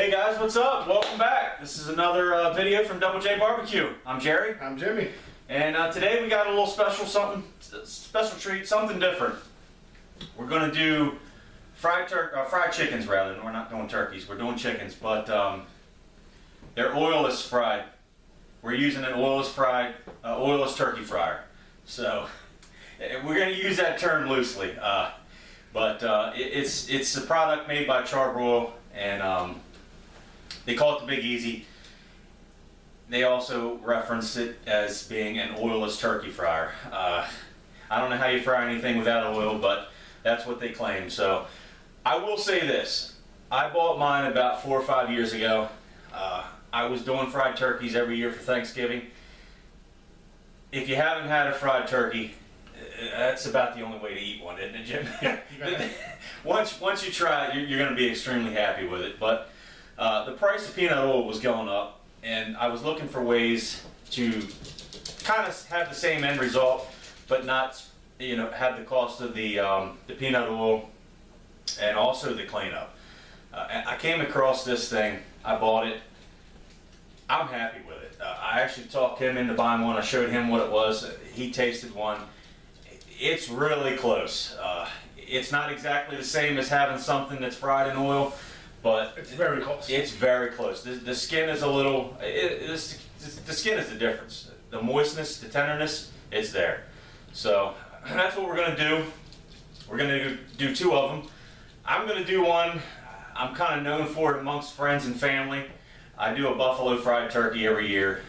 Hey guys, what's up? Welcome back. This is another video from Double J Barbecue. I'm Jerry. I'm Jimmy. And today we got a little special treat, something different. We're going to do fried chickens rather. We're not doing turkeys, we're doing chickens, but they're oilless fried. We're using an oilless turkey fryer. So we're going to use that term loosely, but it's a product made by Char-broil, and they call it the Big Easy. They also reference it as being an oilless turkey fryer. I don't know how you fry anything without oil, but that's what they claim. So I will say this: I bought mine about 4 or 5 years ago. I was doing fried turkeys every year for Thanksgiving. If you haven't had a fried turkey, that's about the only way to eat one, isn't it, Jim? Yeah, once you try it, you're going to be extremely happy with it. But the price of peanut oil was going up, and I was looking for ways to kind of have the same end result, but not, have the cost of the peanut oil and also the cleanup. I came across this thing. I bought it. I'm happy with it. I actually talked him into buying one. I showed him what it was. He tasted one. It's really close. It's not exactly the same as having something that's fried in oil, but it's very close. It's very close. The skin is a little. The skin is the difference. The moistness, the tenderness, it's there. So that's what we're going to do. We're going to do 2 of them. I'm going to do one. I'm kind of known for it amongst friends and family. I do a buffalo fried turkey every year.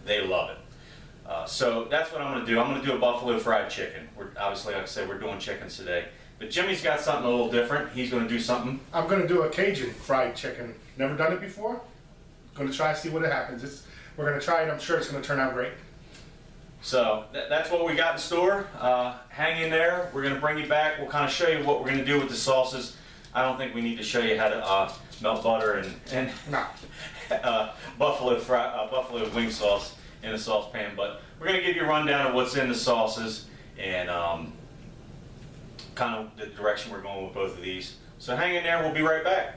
They love it. So that's what I'm going to do. I'm going to do a buffalo fried chicken. Obviously, like I said, we're doing chickens today. But Jimmy's got something a little different. He's going to do something. I'm going to do a Cajun fried chicken. Never done it before. Going to try to see what happens. We're going to try it. I'm sure it's going to turn out great. So that's what we got in store. Hang in there. We're going to bring you back. We'll kind of show you what we're going to do with the sauces. I don't think we need to show you how to melt butter and buffalo wing sauce in a saucepan, but we're going to give you a rundown of what's in the sauces and kind of the direction we're going with both of these. So hang in there. We'll be right back.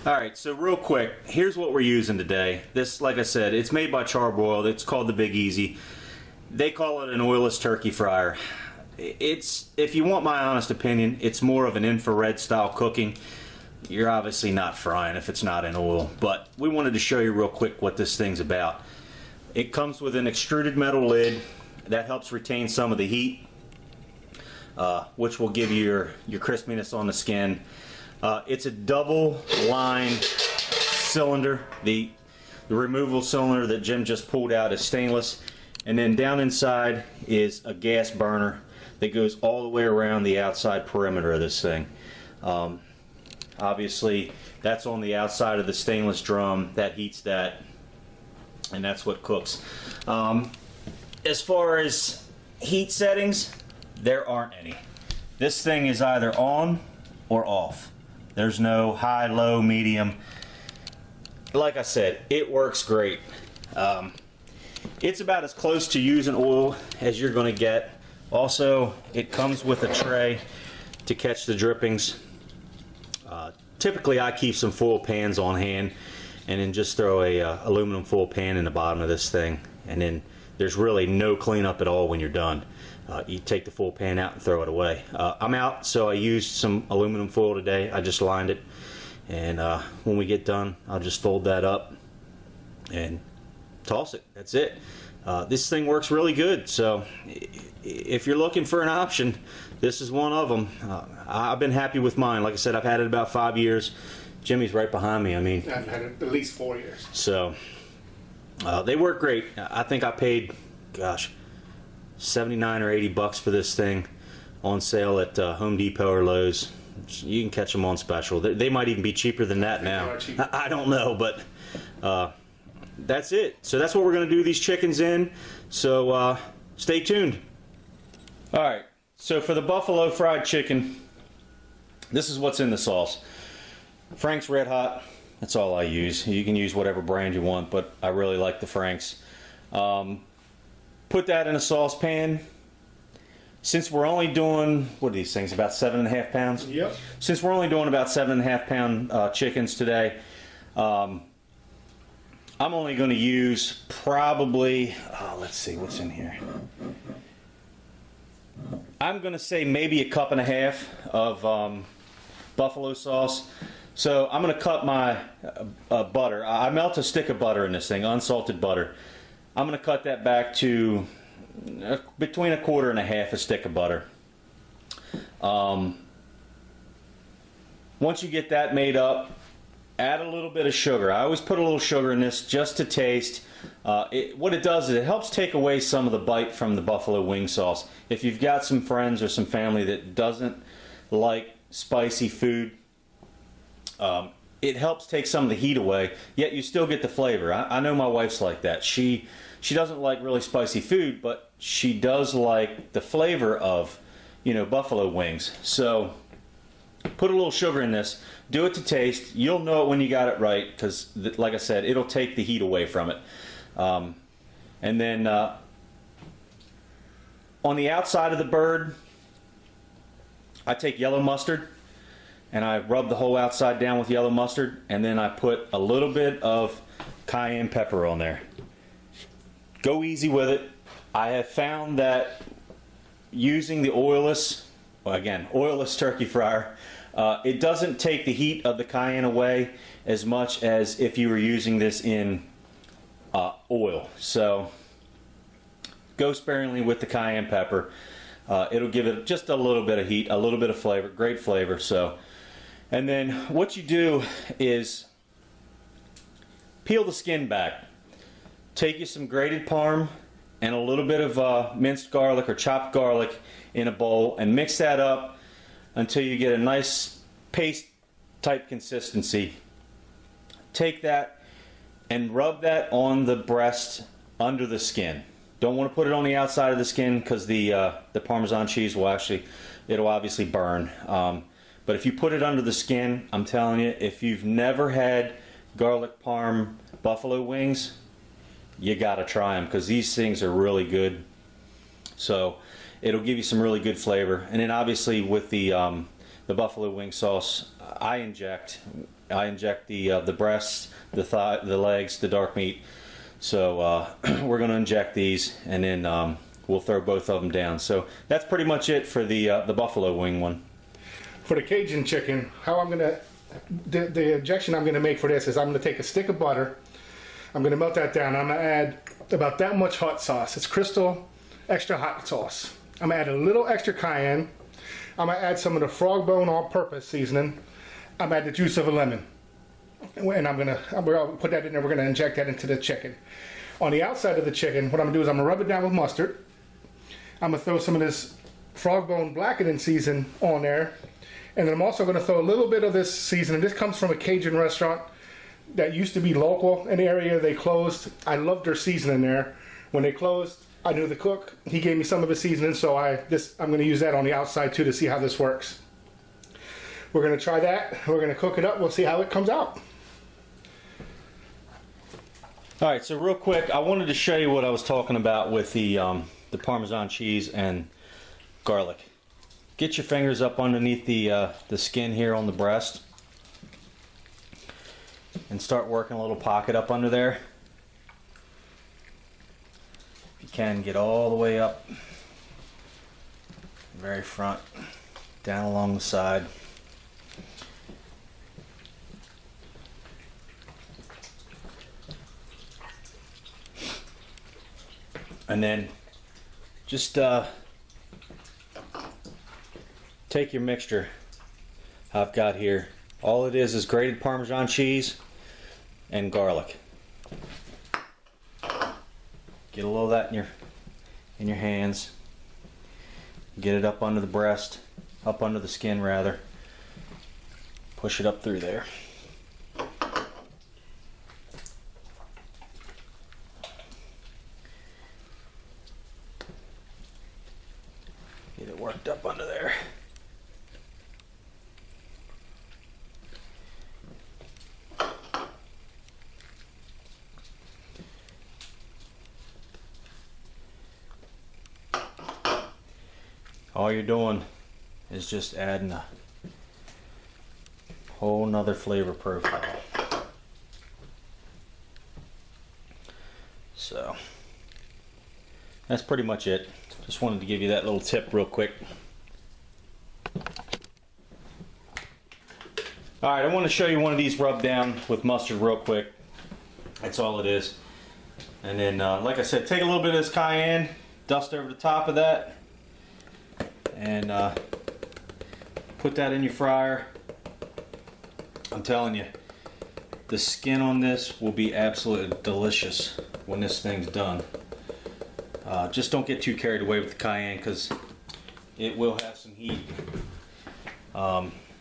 Alright, so real quick, here's what we're using today. This, like I said, it's made by Char-broil. It's called the Big Easy. They call it an oilless turkey fryer. If you want my honest opinion, it's more of an infrared style cooking. You're obviously not frying if it's not in oil, but we wanted to show you real quick what this thing's about. It comes with an extruded metal lid that helps retain some of the heat, which will give you your crispiness on the skin. It's a double line cylinder. The removable cylinder that Jim just pulled out is stainless, and then down inside is a gas burner that goes all the way around the outside perimeter of this thing. Obviously, that's on the outside of the stainless drum. That heats that, and that's what cooks. As far as heat settings, there aren't any. This thing is either on or off. There's no high, low, medium. Like I said, it works great. It's about as close to using oil as you're going to get. Also, it comes with a tray to catch the drippings. Typically, I keep some foil pans on hand and then just throw a aluminum foil pan in the bottom of this thing, and then there's really no cleanup at all when you're done. You take the foil pan out and throw it away. I'm out, so I used some aluminum foil today. I just lined it, and when we get done, I'll just fold that up and toss it. That's it. This thing works really good, so if you're looking for an option, this is one of them. I've been happy with mine. Like I said, I've had it about 5 years. Jimmy's right behind me. I mean, I've had it at least 4 years. So they work great. I think I paid, gosh, 79 or 80 bucks for this thing on sale at Home Depot or Lowe's. You can catch them on special. They might even be cheaper than that now. I don't know, but that's it. So that's what we're going to do these chickens in. So stay tuned. All right. So for the buffalo fried chicken, this is what's in the sauce. Frank's Red Hot. That's all I use. You can use whatever brand you want, but I really like the Frank's. Put that in a saucepan. since we're only doing, what are these things, about 7.5 pounds? Yep. Since we're only doing about 7.5 pound chickens today, I'm only going to use probably, let's see what's in here. I'm going to say maybe 1.5 cups of buffalo sauce. So I'm going to cut my butter. I melt a stick of butter in this thing, unsalted butter. I'm going to cut that back to between 1/4 and 1/2 stick of butter. Once you get that made up, add a little bit of sugar. I always put a little sugar in this just to taste. What it does is it helps take away some of the bite from the buffalo wing sauce. If you've got some friends or some family that doesn't like spicy food, it helps take some of the heat away, yet you still get the flavor. I know my wife's like that. She doesn't like really spicy food, but she does like the flavor of, buffalo wings. So put a little sugar in this. Do it to taste. You'll know it when you got it right, because, like I said, it'll take the heat away from it. And then on the outside of the bird, I take yellow mustard and I rub the whole outside down with yellow mustard, and then I put a little bit of cayenne pepper on there. Go easy with it. I have found that using the oilless turkey fryer, it doesn't take the heat of the cayenne away as much as if you were using this in oil. So go sparingly with the cayenne pepper. It'll give it just a little bit of heat, a little bit of flavor, great flavor. So, and then what you do is peel the skin back. Take you some grated parm and a little bit of minced garlic or chopped garlic in a bowl, and mix that up until you get a nice paste type consistency. Take that and rub that on the breast under the skin. Don't want to put it on the outside of the skin, because the Parmesan cheese it'll obviously burn. But if you put it under the skin, I'm telling you, if you've never had garlic parm buffalo wings, you gotta try them, because these things are really good. So it'll give you some really good flavor. And then obviously with the buffalo wing sauce, I inject the breasts, the thigh, the legs, the dark meat. So we're going to inject these, and then we'll throw both of them down. So that's pretty much it for the buffalo wing one. For the Cajun chicken, the injection I'm gonna make for this is I'm gonna take a stick of butter. I'm gonna melt that down. I'm gonna add about that much hot sauce. It's Crystal extra hot sauce. I'm gonna add a little extra cayenne. I'm gonna add some of the frog bone all-purpose seasoning. I'm gonna add the juice of a lemon. And I'm gonna put that in there. We're gonna inject that into the chicken. On the outside of the chicken, what I'm gonna do is I'm gonna rub it down with mustard. I'm gonna throw some of this frog bone blackening season on there. And then I'm also gonna throw a little bit of this seasoning. This comes from a Cajun restaurant that used to be local in the area. They closed. I loved their seasoning there. When they closed, I knew the cook. He gave me some of his seasoning, so I'm gonna use that on the outside too to see how this works. We're gonna try that. We're gonna cook it up. We'll see how it comes out. All right, so real quick, I wanted to show you what I was talking about with the Parmesan cheese and garlic. Get your fingers up underneath the skin here on the breast and start working a little pocket up under there. If you can, get all the way up, very front, down along the side. And then just take your mixture I've got here. All it is grated Parmesan cheese and garlic. Get a little of that in your hands. Get it up under the breast, up under the skin rather. Push it up through there. Get it worked up under there. all you're doing is just adding a whole nother flavor profile. So that's pretty much it. Just wanted to give you that little tip real quick. Alright, I want to show you one of these rubbed down with mustard real quick. That's all it is. And then, like I said, take a little bit of this cayenne, dust over the top of that, and put that in your fryer. I'm telling you, the skin on this will be absolutely delicious when this thing's done. Just don't get too carried away with the cayenne because it will have some heat.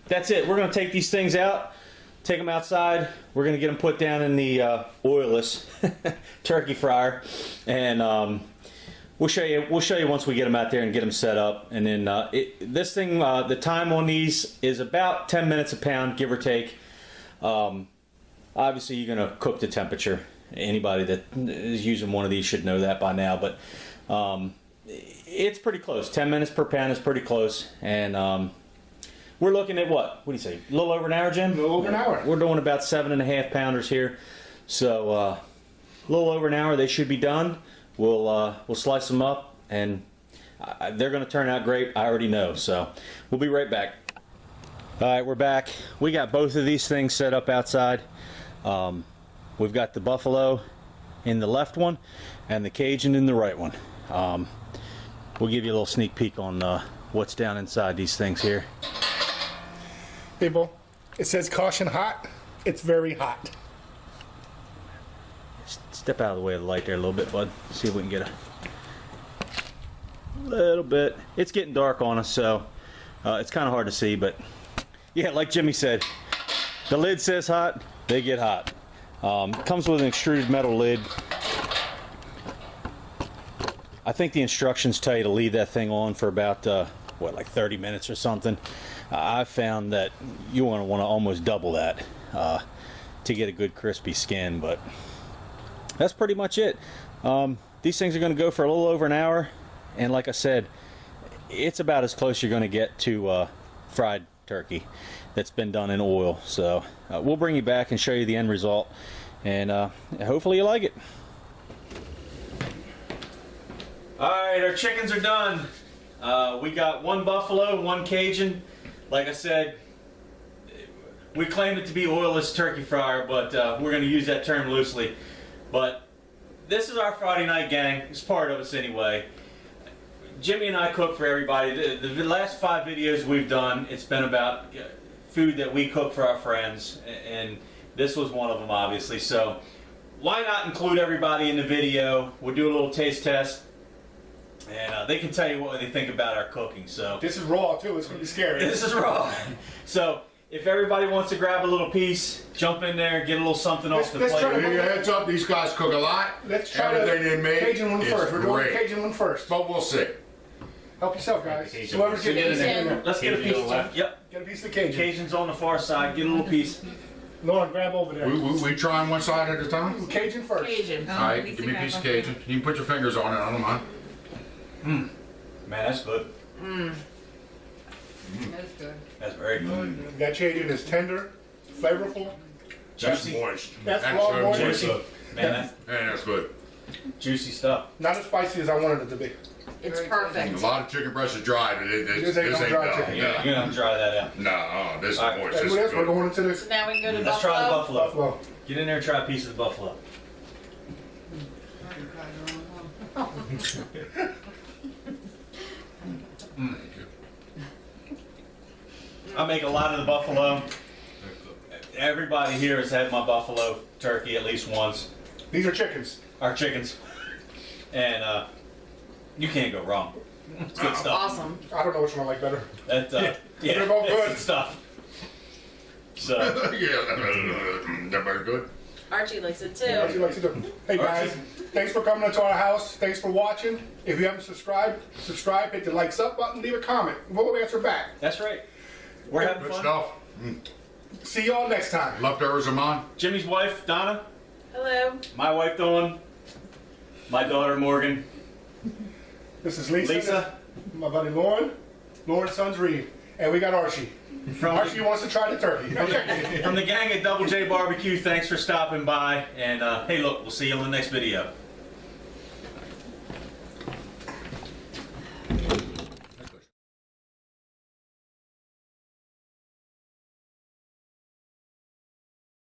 That's it. We're going to take these things out, take them outside. We're going to get them put down in the oilless turkey fryer, and we'll show you once we get them out there and get them set up. And then this thing, the time on these is about 10 minutes a pound, give or take. Obviously, you're going to cook the temperature. Anybody that is using one of these should know that by now, but it's pretty close. 10 minutes per pound is pretty close, and we're looking at what do you say? A little over an hour, Jim? A little over an hour. We're doing about 7.5 pounders here, so a little over an hour. They should be done. We'll slice them up, and they're going to turn out great. I already know. So we'll be right back. All right, we're back. We got both of these things set up outside. We've got the buffalo in the left one and the Cajun in the right one. We'll give you a little sneak peek on what's down inside these things here. People, it says caution hot. It's very hot. Step out of the way of the light there a little bit, bud. See if we can get a little bit. It's getting dark on us, so it's kind of hard to see, but yeah, like Jimmy said, the lid says hot, they get hot. Comes with an extruded metal lid. I think the instructions tell you to leave that thing on for about like 30 minutes or something. I've found that you want to almost double that to get a good crispy skin, but that's pretty much it. These things are going to go for a little over an hour, and like I said, it's about as close you're going to get to fried turkey that's been done in oil. So we'll bring you back and show you the end result, and hopefully you like it. Alright, our chickens are done. We got one buffalo, one Cajun. Like I said, we claim it to be oilless turkey fryer, but we're going to use that term loosely. But this is our Friday night gang. It's part of us anyway. Jimmy and I cook for everybody. The last 5 videos we've done, it's been about food that we cook for our friends, and this was one of them, obviously. So why not include everybody in the video? We'll do a little taste test, and they can tell you what they think about our cooking. So This is raw too. It's gonna be scary. this is raw. So if everybody wants to grab a little piece, jump in there, get a little something off the let's plate. try to- Give you a heads up, these guys cook a lot. Let's try Everything the they make Cajun one is first. We're doing the great. Cajun one first. But we'll see. Help yourself, guys. Cajun. Whoever's So getting get in in there. there. Let's get a Cajun piece. on the left. Yep. Get a piece of the Cajun. Cajun's on the far side. Get a little piece. Lauren, grab over there. We try on one side at a time? Cajun first. Cajun. All right, give me a piece of Cajun. You can put your fingers on it, I don't mind. Man, that's good. That's good. That's very good. That Cajun is tender, flavorful. That's Juicy. moist. That's raw, so moist. moist. Juicy. Man, Man, that's good. juicy stuff. Not as spicy as I wanted it to be. It's A perfect. lot of chicken breast is dry, but This ain't no dry chicken. You're gonna dry that out. No, this is All right. moist. Hey, This what is else? We're good. going into this Now we can go to Let's try the buffalo. buffalo. Get in there and try a piece of the buffalo. I make a lot of the buffalo. Everybody here has had my buffalo turkey at least once. These are chickens. Our chickens. And you can't go wrong. It's good stuff. Awesome. I don't know which one I like better. That, yeah, They're both it's good. good stuff. So, Yeah, they're very good. Archie likes it As you too. like to do. Hey guys, thanks for coming into our house. Thanks for watching. If you haven't subscribed, subscribe. Hit the likes up button. Leave a comment. We'll answer back. that's right. We're having Good fun. stuff. See y'all next time. Leftovers are mine. Jimmy's wife, Donna. Hello. My wife, Dawn. My daughter, Morgan. This is Lisa. Lisa. My buddy Lauren. Lord Sons Reed. And we got Archie. Archie wants to try the turkey. From the gang at Double J Barbecue, thanks for stopping by. And hey, look, we'll see you on the next video.